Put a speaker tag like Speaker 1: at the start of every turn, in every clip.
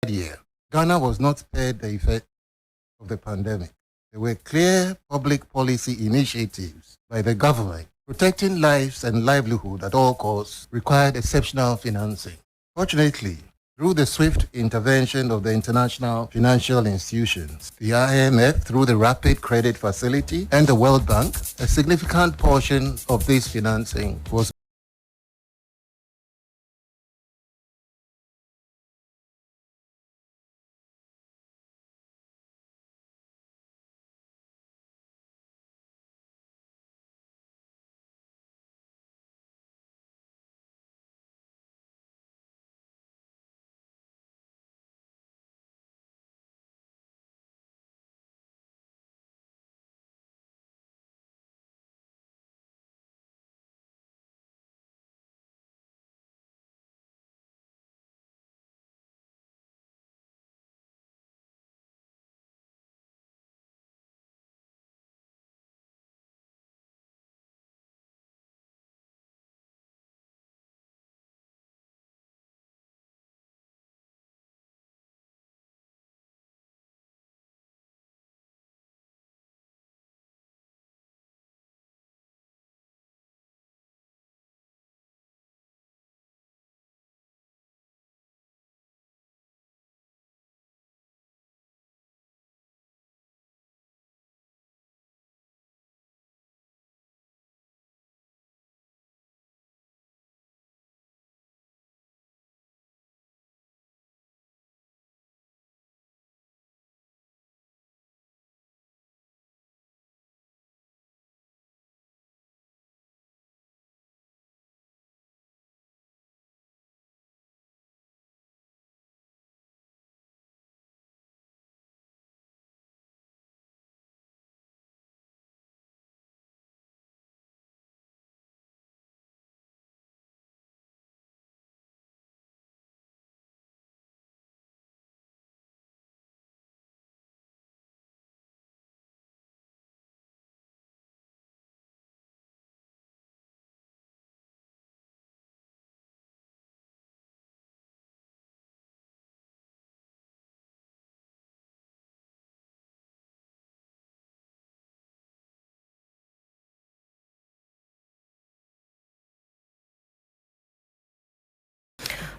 Speaker 1: year, Ghana was not spared the effect of the pandemic. There were clear public policy initiatives by the government. Protecting lives and livelihood at all costs required exceptional financing. Fortunately, through the swift intervention of the international financial institutions, the IMF through the Rapid Credit Facility and the World Bank, a significant portion of this financing was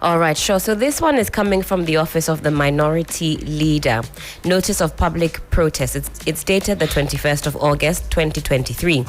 Speaker 2: All right, sure. So this one is coming from the Office of the Minority Leader. Notice of public protest. It's dated the 21st of August, 2023.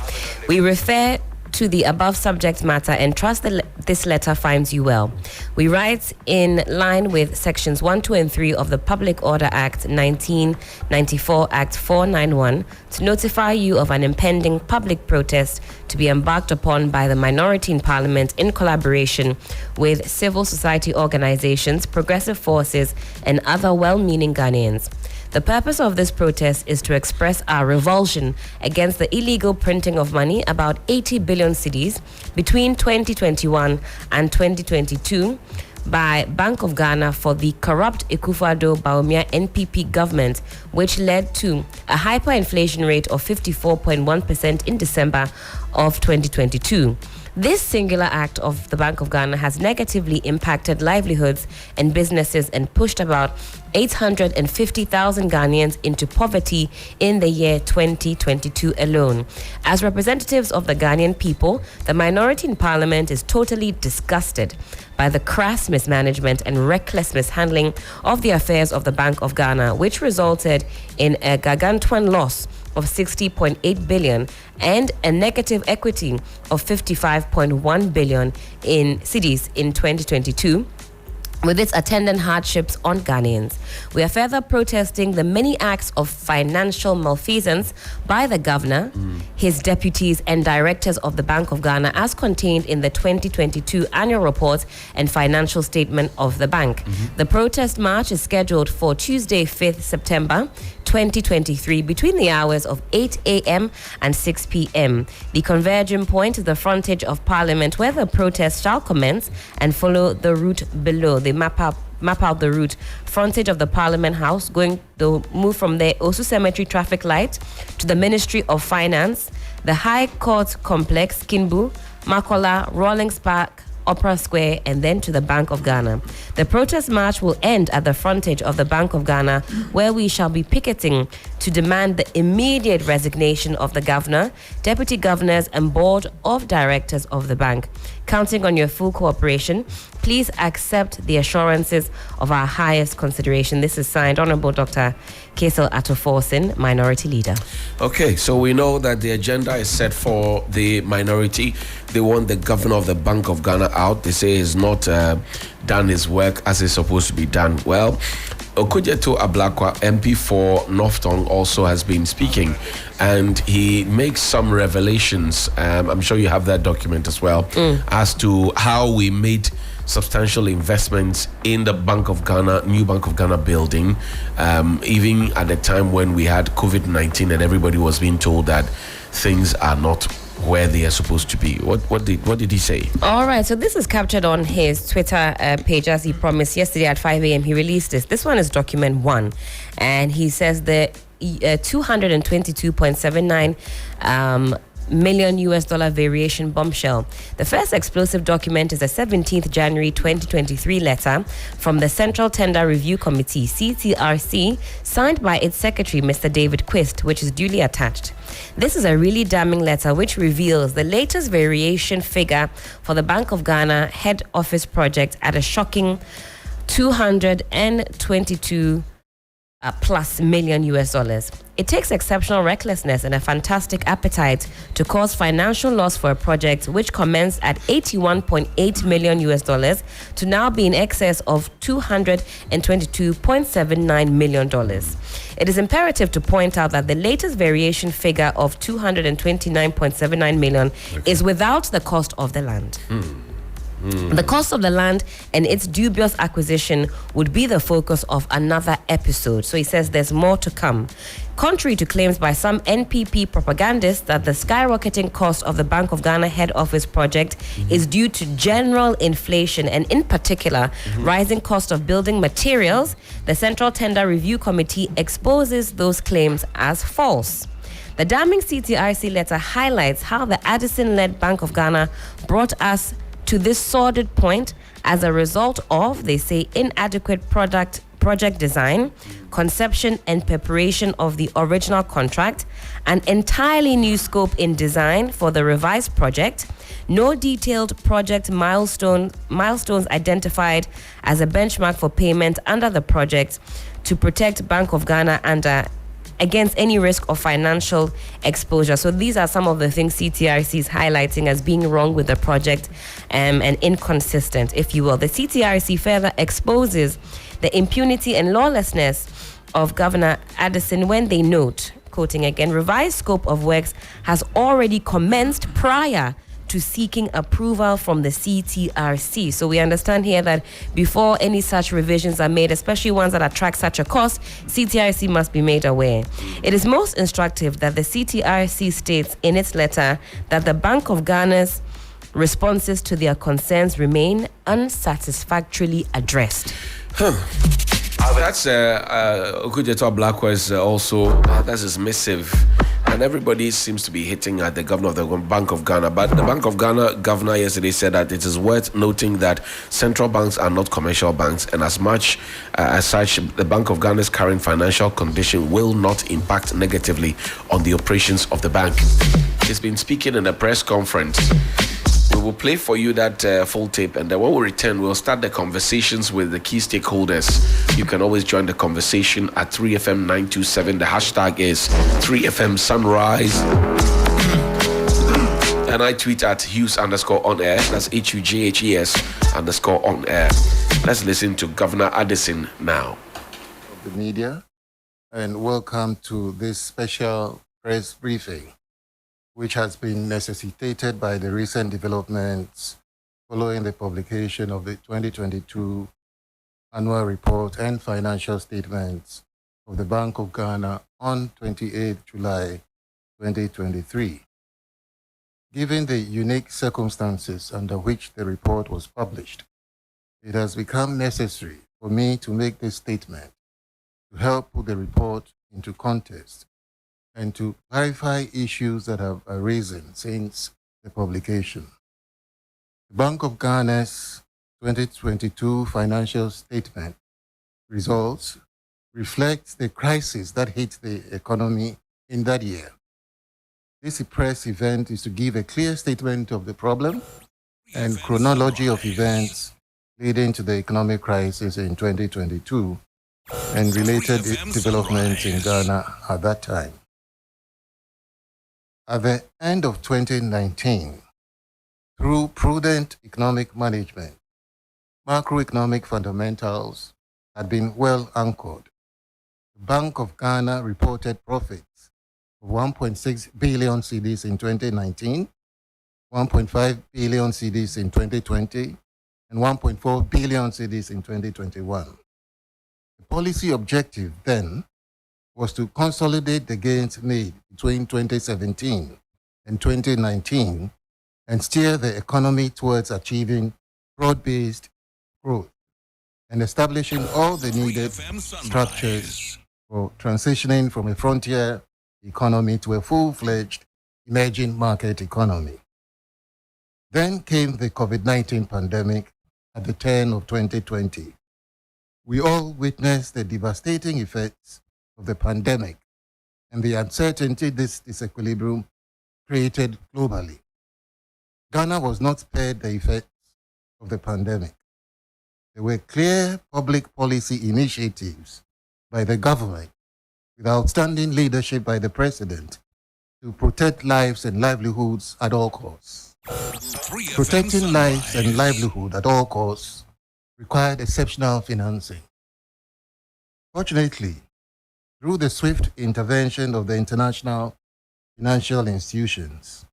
Speaker 2: We refer to the above subject matter and trust that this letter finds you well. We write in line with sections 1, 2, and 3 of the Public Order Act 1994, Act 491, to notify you of an impending public protest to be embarked upon by the minority in Parliament in collaboration with civil society organizations, progressive forces, and other well-meaning Ghanaians. The purpose of this protest is to express our revulsion against the illegal printing of money, about 80 billion cedis, between 2021 and 2022 by Bank of Ghana for the corrupt Akufo-Addo-Bawumia NPP government, which led to a hyperinflation rate of 54.1% in December of 2022. This singular act of the Bank of Ghana has negatively impacted livelihoods and businesses and pushed about 850,000 Ghanaians into poverty in the year 2022 alone. As representatives of the Ghanaian people, the minority in Parliament is totally disgusted by the crass mismanagement and reckless mishandling of the affairs of the Bank of Ghana, which resulted in a gargantuan loss of 60.8 billion and a negative equity of 55.1 billion in cedis in 2022, with its attendant hardships on Ghanaians. We are further protesting the many acts of financial malfeasance by the governor, his deputies, and directors of the Bank of Ghana as contained in the 2022 annual report and financial statement of the bank. The protest march is scheduled for Tuesday, 5th September 2023 between the hours of 8 a.m. and 6 p.m. The converging point is the frontage of Parliament, where the protest shall commence and follow the route below. They map out the route. Frontage of the Parliament House, they'll move from there, Osu Cemetery traffic light, to the Ministry of Finance, the High Court Complex, Kinbu, Makola, Rawlings Park, Opera Square, and then to the Bank of Ghana. The protest march will end at the frontage of the Bank of Ghana, where we shall be picketing to demand the immediate resignation of the governor, deputy governors, and board of directors of the bank. Counting on your full cooperation, please accept the assurances of our highest consideration. This is signed Honorable Dr. Kesel Atoforsin, Minority Leader.
Speaker 3: Okay, so we know that the agenda is set for the minority. They want the governor of the Bank of Ghana out. They say he's not done his work as it's supposed to be done. Well, Okujeto Ablakwa, MP for Northton, also has been speaking, and he makes some revelations. I'm sure you have that document as well, as to how we made substantial investments in the Bank of Ghana, new Bank of Ghana building, even at the time when we had COVID-19 and everybody was being told that things are not where they are supposed to be. What did he say? All
Speaker 2: right, so this is captured on his Twitter page, as he promised yesterday at 5 a.m. He released this. This one is document 1, and he says the 222.79 million US dollar variation bombshell. The first explosive document is a 17th January 2023 letter from the Central Tender Review Committee, CTRC, signed by its secretary, Mr. David Quist, which is duly attached. This is a really damning letter which reveals the latest variation figure for the Bank of Ghana head office project at a shocking 222 plus million US dollars. It takes exceptional recklessness and a fantastic appetite to cause financial loss for a project which commenced at 81.8 million US dollars to now be in excess of 222.79 million dollars. It is imperative to point out that the latest variation figure of 229.79 million is without the cost of the land. The cost of the land and its dubious acquisition would be the focus of another episode. So he says there's more to come. Contrary to claims by some NPP propagandists that the skyrocketing cost of the Bank of Ghana head office project is due to general inflation and in particular rising cost of building materials, the Central Tender Review Committee exposes those claims as false. The damning CTRC letter highlights how the Addison-led Bank of Ghana brought us to this sordid point as a result of, they say, inadequate project design, conception and preparation of the original contract, an entirely new scope in design for the revised project, no detailed project milestones identified as a benchmark for payment under the project to protect Bank of Ghana against any risk of financial exposure. So these are some of the things CTRC is highlighting as being wrong with the project and inconsistent, if you will. The CTRC further exposes the impunity and lawlessness of Governor Addison when they note, quoting again, revised scope of works has already commenced prior to seeking approval from the CTRC. So we understand here that before any such revisions are made, especially ones that attract such a cost, CTRC must be made aware. It is most instructive that the CTRC states in its letter that the Bank of Ghana's responses to their concerns remain unsatisfactorily addressed.
Speaker 3: That's Okujeto Ablakwa is also, that's his missive. And everybody seems to be hitting at the governor of the Bank of Ghana. But the Bank of Ghana governor yesterday said that it is worth noting that central banks are not commercial banks. And as such, the Bank of Ghana's current financial condition will not impact negatively on the operations of the bank. He's been speaking in a press conference. We will play for you that full tape, and then when we return, we'll start the conversations with the key stakeholders. You can always join the conversation at 3FM927. The hashtag is 3FM Sunrise. And I tweet at Hughes_on-air. That's HUGHES_on-air. Let's listen to Governor Addison now.
Speaker 1: The media, and welcome to this special press briefing, which has been necessitated by the recent developments following the publication of the 2022 annual report and financial statements of the Bank of Ghana on 28 July 2023. Given the unique circumstances under which the report was published, it has become necessary for me to make this statement to help put the report into context and to clarify issues that have arisen since the publication. The Bank of Ghana's 2022 financial statement results reflect the crisis that hit the economy in that year. This press event is to give a clear statement of the problem and chronology of events leading to the economic crisis in 2022 and related developments in Ghana at that time. At the end of 2019, through prudent economic management, macroeconomic fundamentals had been well anchored. The Bank of Ghana reported profits of 1.6 billion cedis in 2019, 1.5 billion cedis in 2020, and 1.4 billion cedis in 2021. The policy objective then was to consolidate the gains made between 2017 and 2019 and steer the economy towards achieving broad-based growth and establishing all the needed structures for transitioning from a frontier economy to a full-fledged emerging market economy. Then came the COVID-19 pandemic at the turn of 2020. We all witnessed the devastating effects of the pandemic and the uncertainty this disequilibrium created globally. Ghana was not spared the effects of the pandemic. There were clear public policy initiatives by the government with outstanding leadership by the president to protect lives and livelihoods at all costs. Protecting lives and livelihood at all costs required exceptional financing. Fortunately, through the swift intervention of the international financial institutions,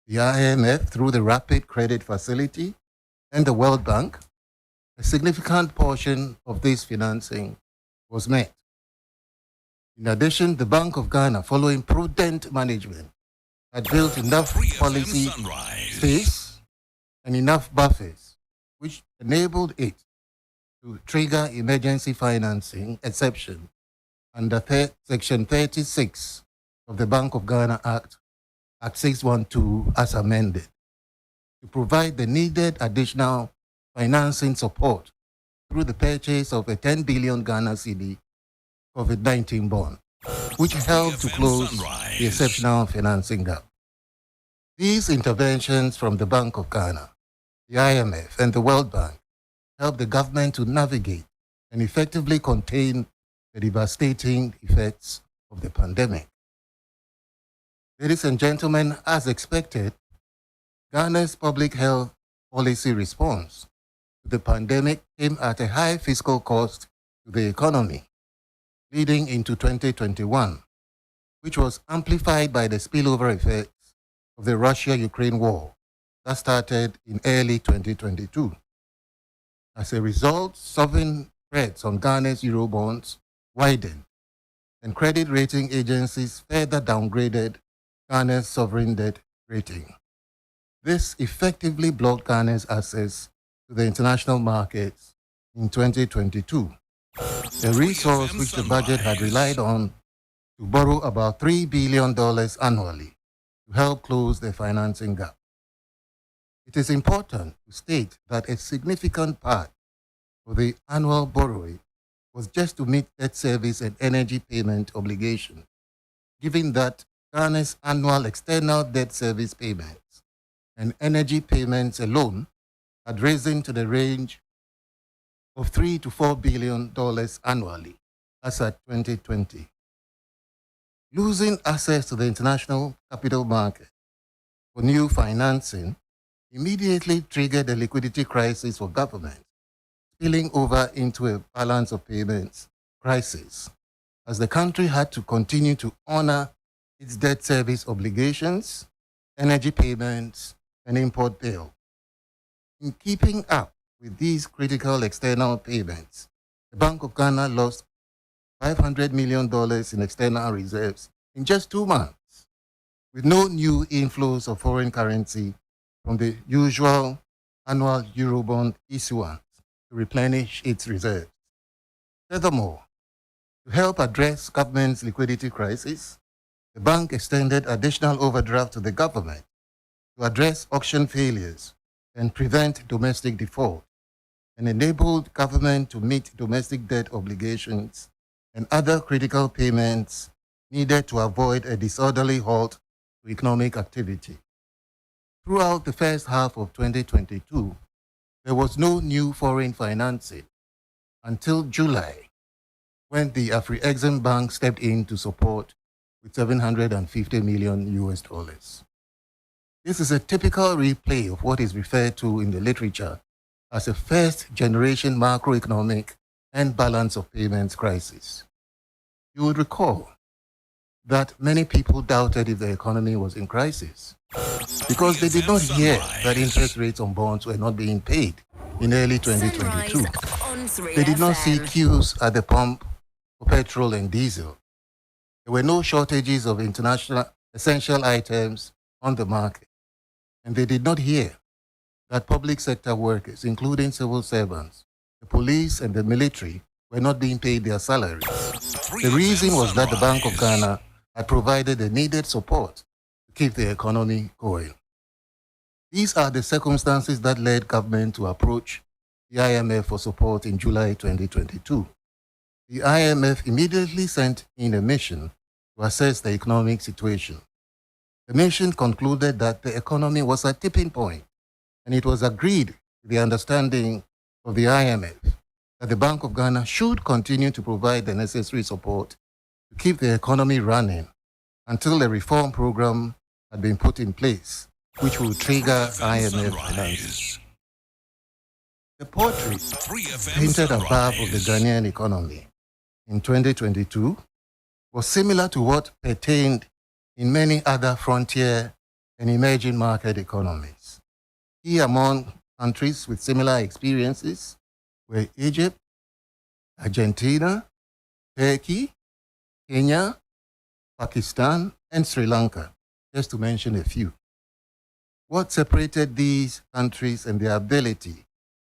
Speaker 1: the IMF through the Rapid Credit Facility and the World Bank, a significant portion of this financing was met. In addition, the Bank of Ghana, following prudent management, had built enough policy space and enough buffers, which enabled it to trigger emergency financing exception under Section 36 of the Bank of Ghana Act, Act 612 as amended, to provide the needed additional financing support through the purchase of a 10 billion Ghana cedi COVID-19 bond, which helped to close the exceptional financing gap. These interventions from the Bank of Ghana, the IMF, and the World Bank helped the government to navigate and effectively contain the devastating effects of the pandemic. Ladies and gentlemen, as expected, Ghana's public health policy response to the pandemic came at a high fiscal cost to the economy, leading into 2021, which was amplified by the spillover effects of the Russia-Ukraine war that started in early 2022. As a result, sovereign spreads on Ghana's Eurobonds widened, and credit rating agencies further downgraded Ghana's sovereign debt rating. This effectively blocked Ghana's access to the international markets in 2022, a resource which the budget had relied on to borrow about $3 billion annually to help close the financing gap. It is important to state that a significant part of the annual borrowing was just to meet debt service and energy payment obligations, given that Ghana's annual external debt service payments and energy payments alone had risen to the range of $3 to $4 billion annually as at 2020. Losing access to the international capital market for new financing immediately triggered a liquidity crisis for government, spilling over into a balance of payments crisis, as the country had to continue to honor its debt service obligations, energy payments, and import bill. In keeping up with these critical external payments, the Bank of Ghana lost $500 million in external reserves in just 2 months, with no new inflows of foreign currency from the usual annual Eurobond issuance to replenish its reserves. Furthermore, to help address government's liquidity crisis, the bank extended additional overdraft to the government to address auction failures and prevent domestic default, and enabled government to meet domestic debt obligations and other critical payments needed to avoid a disorderly halt to economic activity. Throughout the first half of 2022, there was no new foreign financing until July, when the Afri-Exim Bank stepped in to support with $750 million US. This is a typical replay of what is referred to in the literature as a first-generation macroeconomic and balance of payments crisis. You would recall that many people doubted if the economy was in crisis because they did not hear that interest rates on bonds were not being paid in early 2022. They did not see queues at the pump for petrol and diesel. There were no shortages of international essential items on the market. And they did not hear that public sector workers, including civil servants, the police and the military, were not being paid their salaries. The reason was that the Bank of Ghana had provided the needed support to keep the economy going. These are the circumstances that led government to approach the IMF for support in July 2022. The IMF immediately sent in a mission to assess the economic situation. The mission concluded that the economy was at tipping point, and it was agreed with the understanding of the IMF that the Bank of Ghana should continue to provide the necessary support to keep the economy running until a reform program had been put in place, which will trigger IMF finances. The portrait painted above of the Ghanaian economy in 2022 was similar to what pertained in many other frontier and emerging market economies. Key among countries with similar experiences were Egypt, Argentina, Turkey, Kenya, Pakistan, and Sri Lanka, just to mention a few. What separated these countries and their ability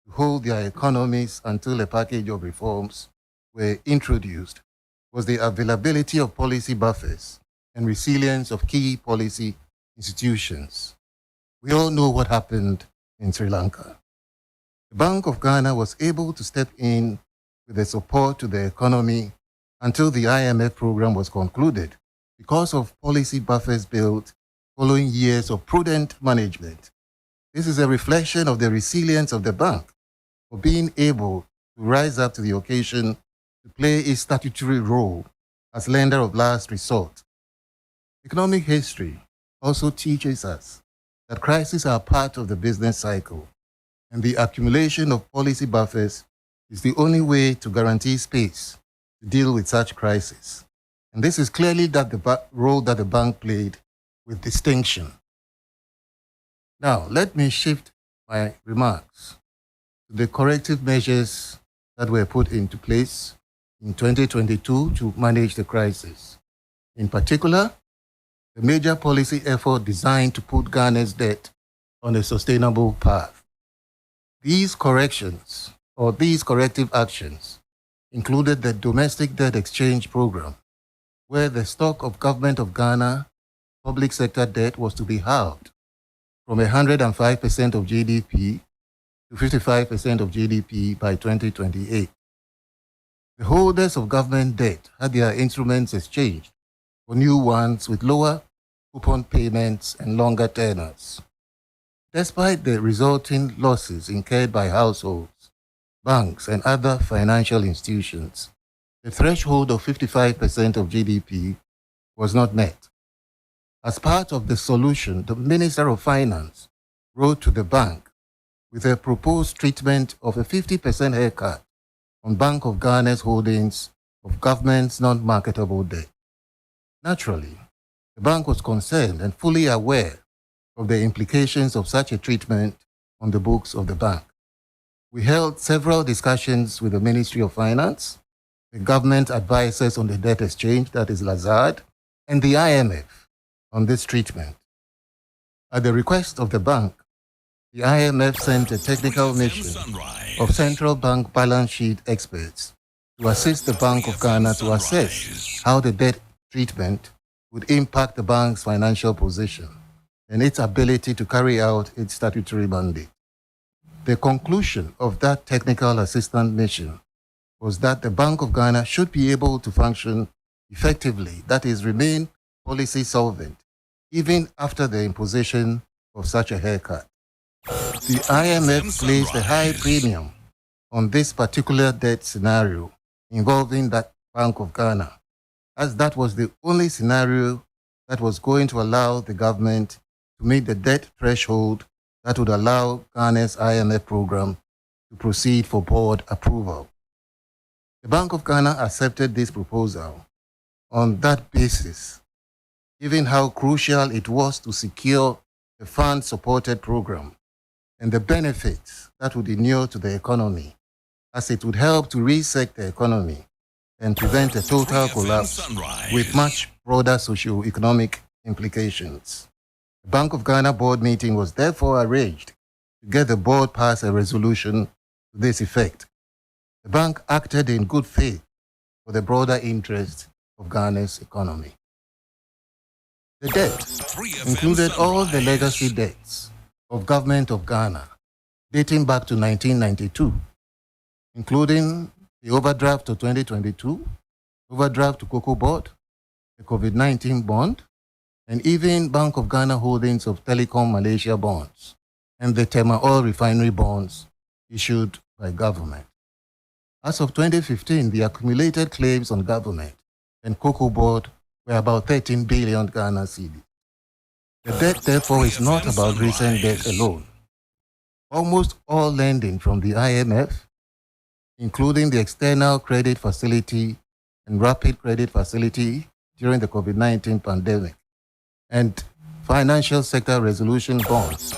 Speaker 1: to hold their economies until a package of reforms were introduced was the availability of policy buffers and resilience of key policy institutions. We all know what happened in Sri Lanka. The Bank of Ghana was able to step in with the support to the economy until the IMF program was concluded because of policy buffers built following years of prudent management. This is a reflection of the resilience of the bank for being able to rise up to the occasion to play its statutory role as lender of last resort. Economic history also teaches us that crises are part of the business cycle, and the accumulation of policy buffers is the only way to guarantee space to deal with such crises. And this is clearly the role that the bank played with distinction. Now, let me shift my remarks to the corrective measures that were put into place in 2022 to manage the crisis. In particular, the major policy effort designed to put Ghana's debt on a sustainable path. These corrective actions included the Domestic Debt Exchange Program, where the stock of Government of Ghana public sector debt was to be halved from 105% of GDP to 55% of GDP by 2028. The holders of government debt had their instruments exchanged for new ones with lower coupon payments and longer tenors. Despite the resulting losses incurred by households, banks, and other financial institutions, the threshold of 55% of GDP was not met. As part of the solution, the Minister of Finance wrote to the bank with a proposed treatment of a 50% haircut on Bank of Ghana's holdings of government's non-marketable debt. Naturally, the bank was concerned and fully aware of the implications of such a treatment on the books of the bank. We held several discussions with the Ministry of Finance, the government advisors on the debt exchange, that is Lazard, and the IMF on this treatment. At the request of the bank, the IMF sent a technical mission of central bank balance sheet experts to assist the Bank of Ghana to assess how the debt treatment would impact the bank's financial position and its ability to carry out its statutory mandate. The conclusion of that technical assistance mission was that the Bank of Ghana should be able to function effectively, that is, remain policy solvent, even after the imposition of such a haircut. The IMF placed a high premium on this particular debt scenario involving that Bank of Ghana, as that was the only scenario that was going to allow the government to meet the debt threshold that would allow Ghana's IMF program to proceed for board approval. The Bank of Ghana accepted this proposal on that basis, given how crucial it was to secure a fund-supported program and the benefits that would inure to the economy, as it would help to reset the economy and prevent a total collapse with much broader socio-economic implications. The Bank of Ghana board meeting was therefore arranged to get the board pass a resolution to this effect. The bank acted in good faith for the broader interest of Ghana's economy. The debt included all the legacy debts of Government of Ghana dating back to 1992, including the overdraft to 2022, overdraft to Cocoa Board, the COVID-19 bond, and even Bank of Ghana holdings of Telecom Malaysia bonds and the Tema Oil Refinery bonds issued by government. As of 2015, the accumulated claims on government and Cocoa Board were about 13 billion Ghana cedis. The debt, therefore, is not about recent debt alone. Almost all lending from the IMF, including the external credit facility and rapid credit facility during the COVID-19 pandemic, and financial sector resolution bonds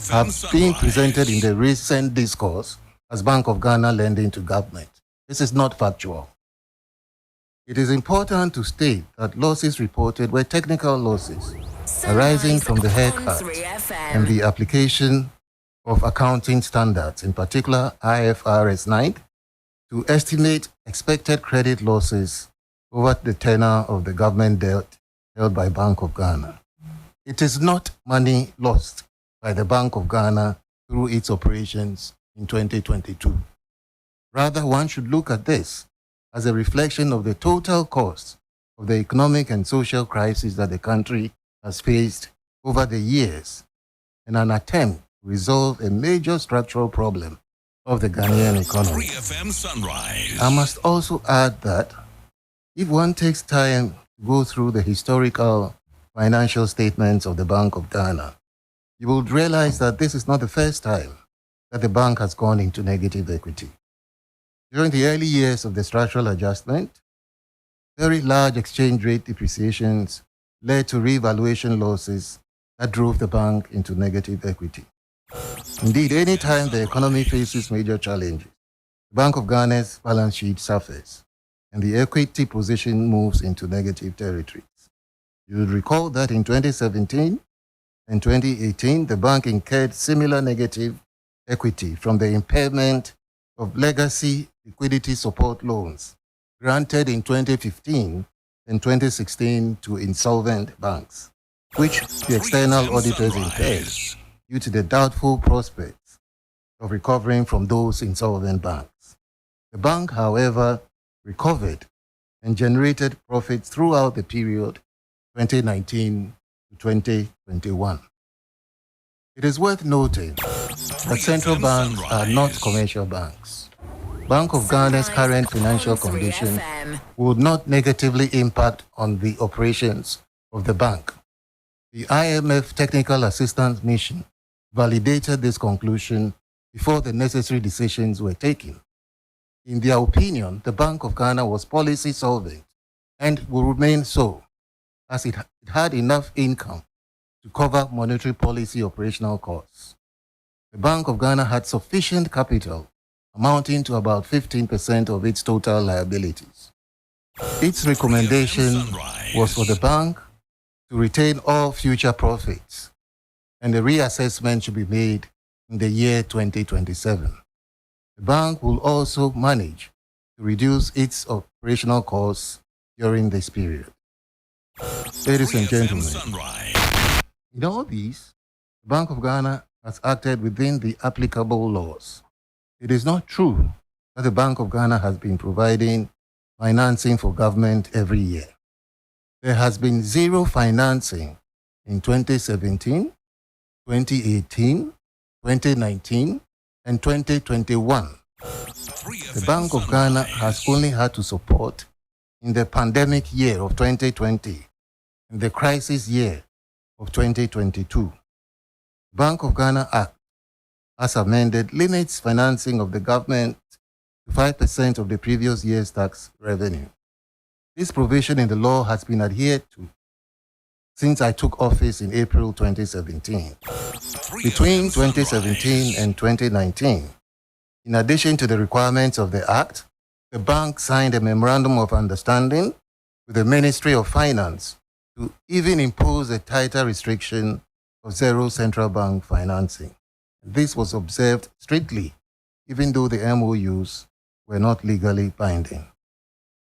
Speaker 1: have been presented in the recent discourse as Bank of Ghana lending to government. This is not factual. It is important to state that losses reported were technical losses arising from the haircut and the application of accounting standards, in particular IFRS 9, to estimate expected credit losses over the tenor of the government debt held by Bank of Ghana. It is not money lost by the Bank of Ghana through its operations in 2022. Rather, one should look at this as a reflection of the total cost of the economic and social crisis that the country has faced over the years, and an attempt to resolve a major structural problem of the Ghanaian economy. I must also add that if one takes time to go through the historical financial statements of the Bank of Ghana, you will realize that this is not the first time that the bank has gone into negative equity. During the early years of the structural adjustment, very large exchange rate depreciations led to revaluation losses that drove the bank into negative equity. Indeed, any time the economy faces major challenges, the Bank of Ghana's balance sheet suffers and the equity position moves into negative territories. You will recall that in 2017 and 2018, the bank incurred similar negative equity from the impairment of legacy liquidity support loans granted in 2015 and 2016 to insolvent banks, which the external auditors impaired due to the doubtful prospects of recovering from those insolvent banks. The bank, however, recovered and generated profits throughout the period 2019 to 2021. It is worth noting that central banks are not commercial banks. Bank of Ghana's current financial condition would not negatively impact on the operations of the bank. The IMF Technical Assistance Mission validated this conclusion before the necessary decisions were taken. In their opinion, the Bank of Ghana was policy solvent and will remain so, as it had enough income to cover monetary policy operational costs. The Bank of Ghana had sufficient capital, amounting to about 15% of its total liabilities. Its recommendation was for the bank to retain all future profits, and a reassessment should be made in the year 2027. The bank will also manage to reduce its operational costs during this period. Ladies and gentlemen, in all these, the Bank of Ghana has acted within the applicable laws. It is not true that the Bank of Ghana has been providing financing for government every year. There has been zero financing in 2017, 2018, 2019, and 2021. The Bank of Ghana has only had to support in the pandemic year of 2020 and the crisis year of 2022. Bank of Ghana Act, as amended, limits financing of the government to 5% of the previous year's tax revenue. This provision in the law has been adhered to since I took office in April 2017. Between 2017 and 2019, in addition to the requirements of the Act, the bank signed a memorandum of understanding with the Ministry of Finance to even impose a tighter restriction of zero central bank financing. This was observed strictly, even though the MOUs were not legally binding.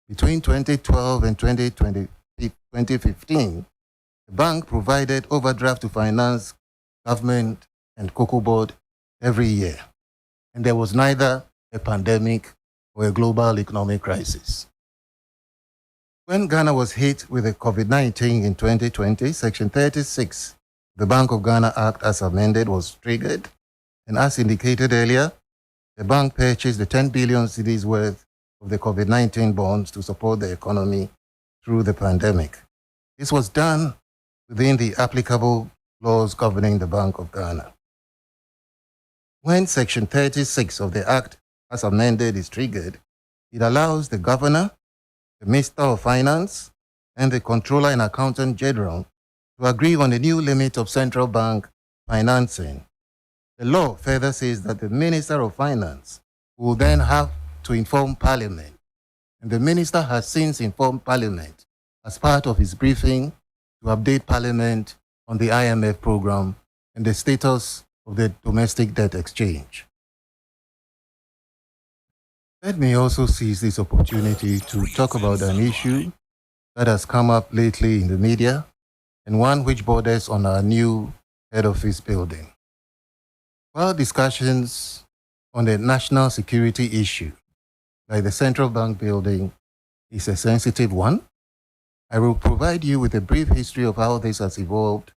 Speaker 1: Between 2012 and 2015, the bank provided overdraft to finance government and Cocoa Board every year, and there was neither a pandemic or a global economic crisis. When Ghana was hit with the COVID-19 in 2020, Section 36, the Bank of Ghana Act as amended, was triggered, and as indicated earlier, the bank purchased the 10 billion cedis worth of the COVID-19 bonds to support the economy through the pandemic. This was done within the applicable laws governing the Bank of Ghana. When Section 36 of the Act as amended is triggered, it allows the Governor, the Minister of Finance, and the Controller and Accountant General to agree on a new limit of central bank financing. The law further says that the Minister of Finance will then have to inform Parliament, and the Minister has since informed Parliament as part of his briefing to update Parliament on the IMF program and the status of the domestic debt exchange. Let me also seize this opportunity to talk about an issue that has come up lately in the media and one which borders on our new head office building. While discussions on the national security issue, like the central bank building, is a sensitive one, I will provide you with a brief history of how this has evolved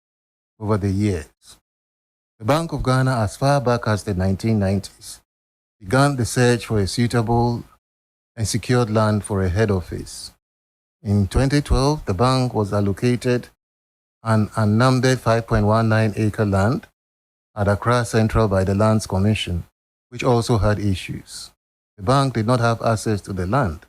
Speaker 1: over the years. The Bank of Ghana, as far back as the 1990s, began the search for a suitable and secured land for a head office. In 2012, the bank was allocated an unnumbered 5.19-acre land at Accra Central by the Lands Commission, which also had issues. The bank did not have access to the land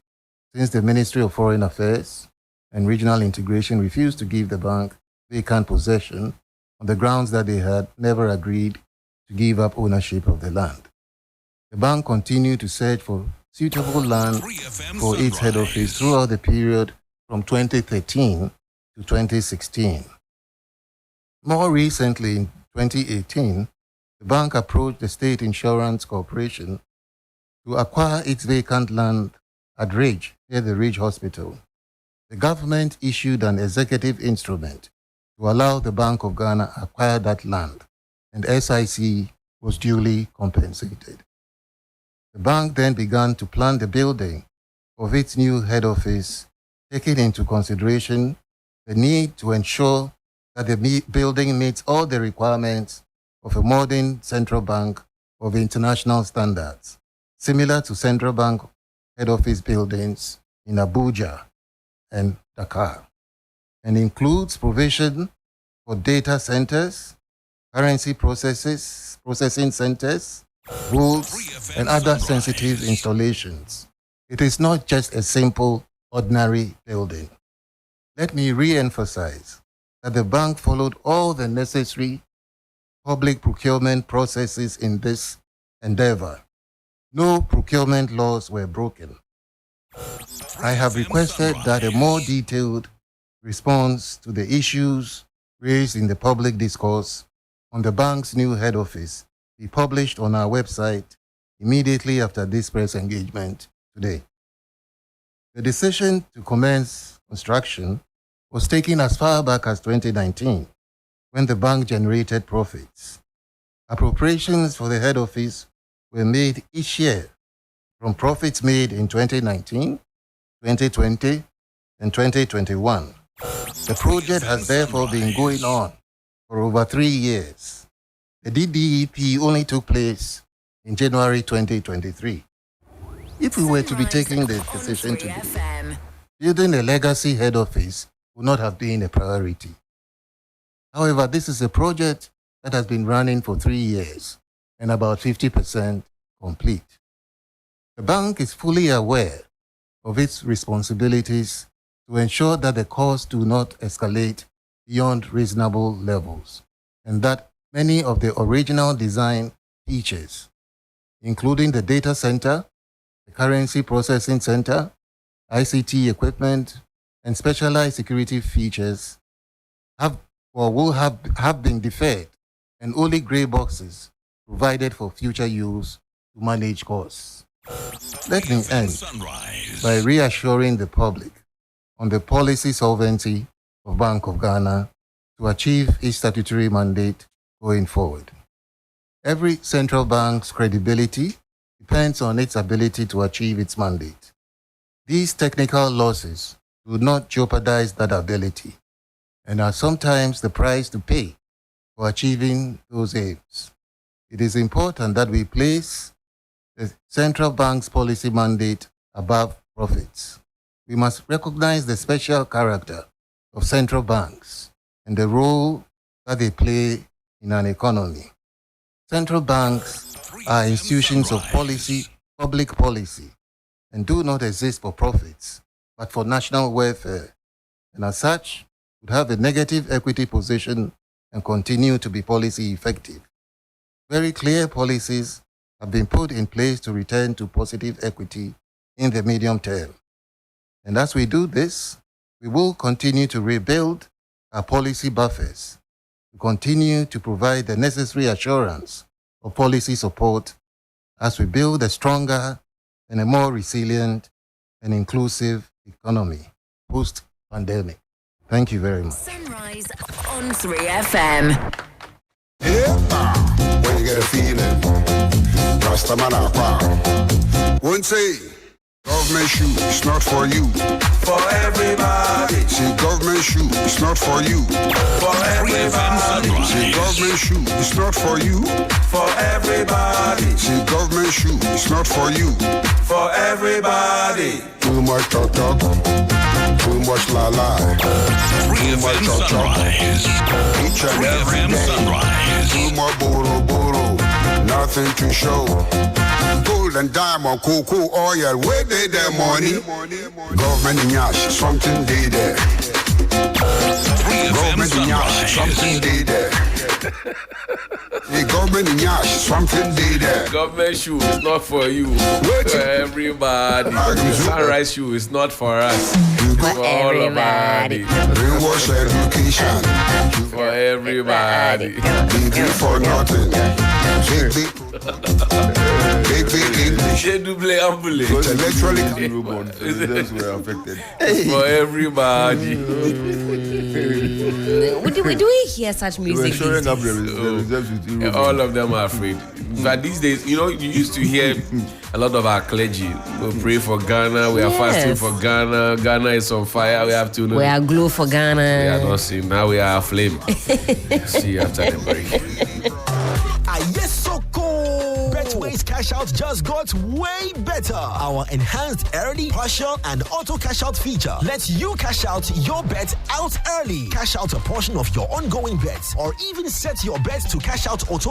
Speaker 1: since the Ministry of Foreign Affairs and Regional Integration refused to give the bank vacant possession on the grounds that they had never agreed to give up ownership of the land. The bank continued to search for suitable land for its head office throughout the period from 2013 to 2016. More recently, in 2018, the bank approached the State Insurance Corporation to acquire its vacant land at Ridge, near the Ridge Hospital. The government issued an executive instrument to allow the Bank of Ghana acquire that land, and SIC was duly compensated. The bank then began to plan the building of its new head office, taking into consideration the need to ensure that the building meets all the requirements of a modern central bank of international standards, similar to central bank head office buildings in Abuja and Dakar, and includes provision for data centers, currency processing centers, rules, and other sensitive installations. It is not just a simple, ordinary building. Let me re-emphasize that the bank followed all the necessary public procurement processes in this endeavor. No procurement laws were broken. I have requested that a more detailed response to the issues raised in the public discourse on the bank's new head office be published on our website immediately after this press engagement today. The decision to commence construction was taken as far back as 2019, when the bank generated profits. Appropriations for the head office were made each year from profits made in 2019, 2020, and 2021. The project has therefore been going on for over 3 years. The DDEP only took place in January 2023. If we were to be taking the decision today, building a legacy head office would not have been a priority. However, this is a project that has been running for 3 years and about 50% complete. The bank is fully aware of its responsibilities to ensure that the costs do not escalate beyond reasonable levels, and that many of the original design features, including the data center, the currency processing center, ICT equipment, and specialized security features, will have been deferred, and only gray boxes provided for future use to manage costs. Let me end by reassuring the public on the policy solvency of Bank of Ghana to achieve its statutory mandate going forward. Every central bank's credibility depends on its ability to achieve its mandate. These technical losses do not jeopardize that ability and are sometimes the price to pay for achieving those aims. It is important that we place the central bank's policy mandate above profits. We must recognize the special character of central banks and the role that they play in an economy. Central banks are institutions of public policy, and do not exist for profits, but for national welfare, and as such, would have a negative equity position and continue to be policy effective. Very clear policies have been put in place to return to positive equity in the medium term. And as we do this, we will continue to rebuild our policy buffers to continue to provide the necessary assurance of policy support as we build a stronger and a more resilient and inclusive economy post-pandemic. Thank you very much.
Speaker 4: Sunrise on 3FM.
Speaker 5: Yeah, when you get a feeling, Rastaman aqua. Won't say, government shoe, it's not for you. For everybody. See, government shoe, it's not for you. For everybody. See, government shoe, it's not for you. For everybody. See, government shoe, it's not for you. For everybody. Too much talk, too much la la. Too much talk, each and every day. Too much boro, nothing to show. Gold and diamond, cocoa, oil, where they their money? Government in yash, something they there. Government in yash, something they there. The government in yash, something they there.
Speaker 3: Government shoe is not for you. For everybody. Sunrise shoe is not for us. For everybody.
Speaker 5: Brainwash education.
Speaker 3: For everybody.
Speaker 5: Degree for nothing. Big English. Intellectually.
Speaker 6: Were affected.
Speaker 3: For everybody.
Speaker 2: Do we hear such music?
Speaker 6: Showing up the reserves with you.
Speaker 3: All of them are afraid. But these days, you used to hear a lot of our clergy. We pray for Ghana. We are fasting for Ghana. Ghana is on fire. We have to.
Speaker 2: We are glue for Ghana.
Speaker 3: We are not seeing. Now we are aflame. See you after the break.
Speaker 7: Yes, so cool. Betway's cash out just got way better. Our enhanced early, partial, and auto cash out feature lets you cash out your bet out early. Cash out a portion of your ongoing bets, or even set your bet to cash out auto.